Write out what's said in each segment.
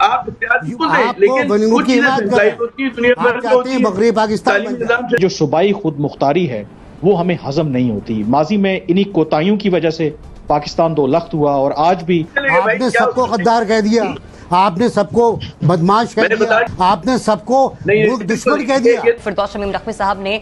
آپ بغیر پاکستان جو صوبائی خود مختاری ہے وہ ہمیں ہضم نہیں ہوتی. ماضی میں انہی کوتاہیوں کی وجہ سے پاکستان دو لخت ہوا اور آج بھی آپ نے سب کو غدار کہہ دیا, آپ نے سب کو بدماش کہہ دیا, آپ نے سب کو ملک دشمن کہہ دیا. فردوس شمیم نقوی صاحب نے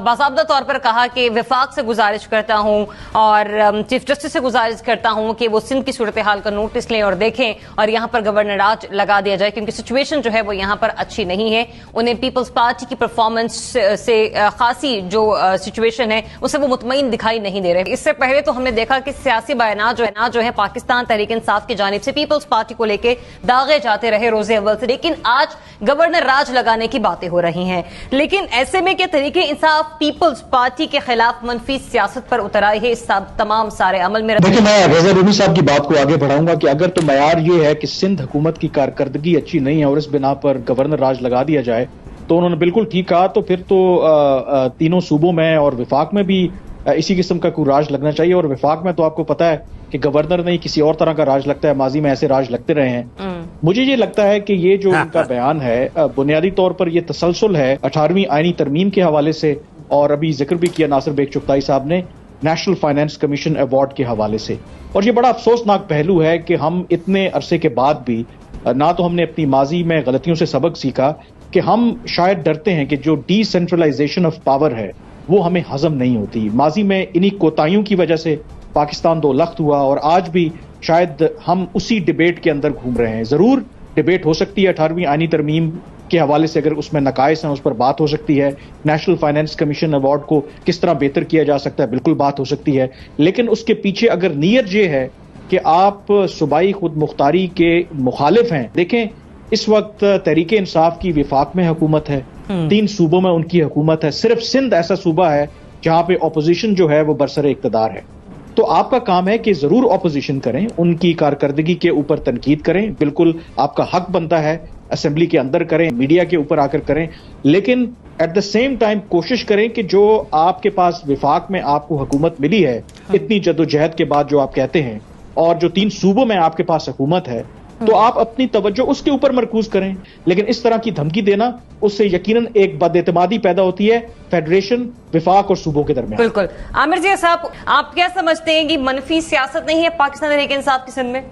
باضابطہ طور پر کہا کہ وفاق سے گزارش کرتا ہوں اور چیف جسٹس سے گزارش کرتا ہوں کہ وہ سندھ کی صورتحال کا نوٹس لیں اور دیکھیں اور یہاں پر گورنر راج لگا دیا جائے, کیونکہ سچویشن جو ہے وہ یہاں پر اچھی نہیں ہے. انہیں پیپلز پارٹی کی پرفارمنس سے خاصی جو سچویشن ہے اس سے وہ مطمئن دکھائی نہیں دے رہے. اس سے پہلے تو ہم نے دیکھا کہ سیاسی بیانات جو ہے پاکستان تحریک انصاف کی جانب سے پیپلز پارٹی کو لے کے داغے جاتے رہے روز اول سے, لیکن آج گورنر راج لگانے کی باتیں ہو رہی ہیں. لیکن ایسے میں کہ تحریک انصاف پیپلز پارٹی کے خلاف منفی سیاست پر اتر آئی ہے, اس تمام سارے عمل میں دیکھیں میں رضا رومی صاحب کی بات کو آگے بڑھاؤں گا کہ اگر تو معیار یہ ہے کہ سندھ حکومت کی کارکردگی اچھی نہیں ہے اور اس بنا پر گورنر راج لگا دیا جائے تو انہوں نے بالکل ٹھیک کہا. تو پھر تو تینوں صوبوں میں اور وفاق میں بھی اسی قسم کا کوئی راج لگنا چاہیے. اور وفاق میں تو آپ کو پتا ہے کہ گورنر نہیں کسی اور طرح کا راج لگتا ہے, ماضی میں ایسے راج لگتے رہے ہیں. مجھے یہ لگتا ہے کہ یہ جو ان کا بیان ہے بنیادی طور پر یہ تسلسل ہے 18ویں آئینی ترمیم کے حوالے سے, اور ابھی ذکر بھی کیا ناصر بیگ چغتائی صاحب نے نیشنل فائنانس کمیشن ایوارڈ کے حوالے سے. اور یہ بڑا افسوسناک پہلو ہے کہ ہم اتنے عرصے کے بعد بھی نہ تو ہم نے اپنی ماضی میں غلطیوں سے سبق سیکھا کہ ہم شاید ڈرتے ہیں کہ جو ڈی سینٹرلائزیشن آف پاور ہے وہ ہمیں ہضم نہیں ہوتی. ماضی میں انہی کوتاہیوں کی وجہ سے پاکستان دو لخت ہوا اور آج بھی شاید ہم اسی ڈیبیٹ کے اندر گھوم رہے ہیں. ضرور ڈیبیٹ ہو سکتی ہے 18ویں آئینی ترمیم کے حوالے سے, اگر اس میں نقائص ہیں اس پر بات ہو سکتی ہے. نیشنل فائنانس کمیشن ایوارڈ کو کس طرح بہتر کیا جا سکتا ہے بالکل بات ہو سکتی ہے. لیکن اس کے پیچھے اگر نیت یہ ہے کہ آپ صوبائی خود مختاری کے مخالف ہیں, دیکھیں اس وقت تحریک انصاف کی وفاق میں حکومت ہے, 3 صوبوں میں ان کی حکومت ہے, صرف سندھ ایسا صوبہ ہے جہاں پہ اپوزیشن جو ہے وہ برسر اقتدار ہے. تو آپ کا کام ہے کہ ضرور اپوزیشن کریں, ان کی کارکردگی کے اوپر تنقید کریں, بالکل آپ کا حق بنتا ہے, اسمبلی کے اندر کریں, میڈیا کے اوپر آ کر کریں, لیکن ایٹ دا سیم ٹائم کوشش کریں کہ جو آپ کے پاس وفاق میں آپ کو حکومت ملی ہے اتنی جدوجہد کے بعد جو آپ کہتے ہیں, اور جو 3 صوبوں میں آپ کے پاس حکومت ہے, تو آپ اپنی توجہ اس کے اوپر مرکوز کریں. لیکن اس طرح کی دھمکی دینا, اس سے یقیناً ایک بد اعتمادی پیدا ہوتی ہے فیڈریشن, وفاق اور صوبوں کے درمیان. بالکل. عامر ضیاء صاحب, آپ کیا سمجھتے ہیں کہ منفی سیاست نہیں ہے پاکستان تحریک انصاف کی سندھ میں؟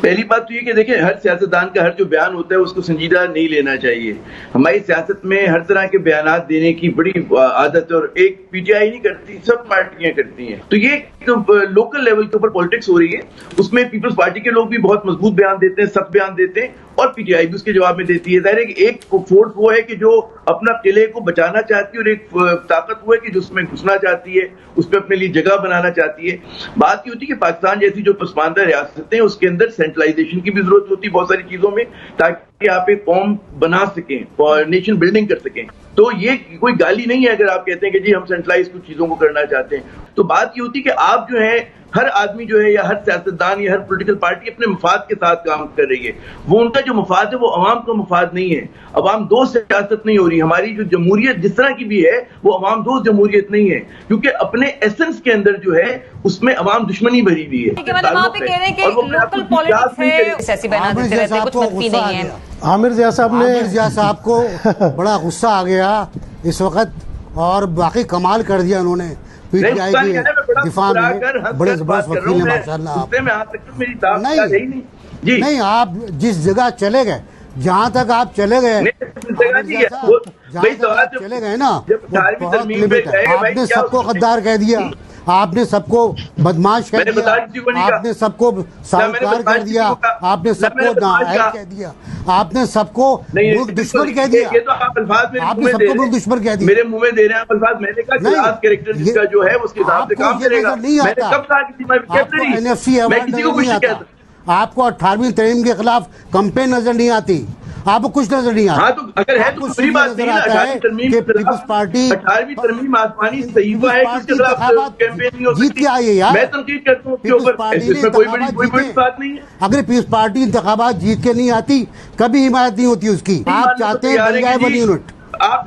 پہلی بات تو یہ کہ دیکھیں ہر سیاستدان کا ہر جو بیان ہوتا ہے اس کو سنجیدہ نہیں لینا چاہیے. ہماری سیاست میں ہر طرح کے بیانات دینے کی بڑی عادت ہے, اور ایک پی ٹی آئی نہیں کرتی, سب پارٹیاں کرتی ہیں. تو یہ لوکل لیول کے اوپر پالیٹکس ہو رہی ہے, اس میں پیپلز پارٹی کے لوگ بھی بہت مضبوط بیان دیتے ہیں, سخت بیان دیتے ہیں, اور پی ٹی آئی بھی اس کے جواب میں دیتی ہے. ظاہر ہے کہ ایک فورس وہ ہے کہ جو اپنا قلعے کو بچانا چاہتی ہے, اور ایک طاقت وہ ہے کہ جو اس میں گھسنا چاہتی ہے, اس میں اپنے لیے جگہ بنانا چاہتی ہے. بات یہ ہوتی ہے کہ پاکستان جیسی جو پسماندہ ریاستیں اس کے اندر سینٹرلائزیشن کی بھی ضرورت ہوتی ہے بہت ساری چیزوں میں, تاکہ آپ ایک قوم بنا سکیں, نیشن بلڈنگ کر سکیں. تو یہ کوئی گالی نہیں ہے اگر آپ کہتے ہیں کہ جی ہم سینٹرلائز کچھ چیزوں کو کرنا چاہتے ہیں. تو بات یہ ہوتی ہے کہ آپ جو ہے ہر آدمی جو ہے یا ہر سیاستدان یا ہر پولیٹیکل پارٹی اپنے مفاد کے ساتھ کام کر رہی ہے. وہ ان کا جو مفاد ہے وہ عوام کا مفاد نہیں ہے. عوام دوست سیاست نہیں ہو رہی. ہماری جو جمہوریت جس طرح کی بھی ہے وہ عوام دوست جمہوریت نہیں ہے, کیونکہ اپنے ایسنس کے اندر جو ہے اس میں عوام دشمنی بھری ہوئی ہے. عامر ضیاء صاحب کو بڑا غصہ آ گیا اس وقت, اور باقی کمال کر دیا انہوں نے پی ٹی آئی کے دفاع میں. بڑے زبردست وکیل ہیں ماشاءاللہ. نہیں, آپ جس جگہ چلے گئے, جہاں تک آپ چلے گئے, چلے گئے نا, بہت لمٹ ہے. آپ نے سب کو غدار کہہ دیا, آپ نے سب کو بدماش کہہ دیا, آپ نے سب کو ساہوکار کہہ دیا, آپ نے سب کو نااہل کہہ دیا, آپ نے سب کو ملک دشمن کہہ دیا. یہ تو آپ الفاظ آپ نے سب کو ملک دشمن کہہ دیا. میرے منہ میں دے رہے ہیں آپ الفاظ. میں نے کہا کلاس کریکٹر جس کا جو ہے اس کے حساب سے کام کرے گا. نہیں آتا, آپ کو این ایف سی ایوارڈ نہیں آتا, آپ کو 18ویں ترمیم کے خلاف کمپین نظر نہیں آتی, آپ کو کچھ نظر نہیں آتا. ہاں تو اگر ہے تو بری بات نہیں ہے. 18ویں ترمیم آسمانی صحیفہ ہے, اس کے خلاف کیمپین نہیں ہو سکتی. جیت کے آئی ہے یار, میں تنقید کرتا ہوں اس کے اوپر, اس میں کوئی بڑی بات نہیں ہے. اگر پیپلز پارٹی انتخابات جیت کے نہیں آتی کبھی حمایت نہیں ہوتی اس کی. آپ چاہتے ہیں بن جائے 1 یونٹ, آپ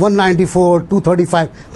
194, 235,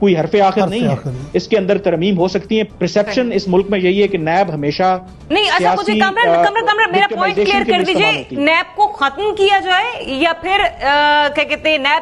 کوئی حرف آخر نہیں ہے، اس کے اندر ترمیم ہو سکتی ہیں. پرسیپشن اس ملک میں یہی ہے کہ نیب ہمیشہ نہیں. اچھا مجھے کامران میرا پوائنٹ کلیئر کر دیجئے، نیب کو ختم کیا جائے یا پھر کیا کہتے ہیں نیب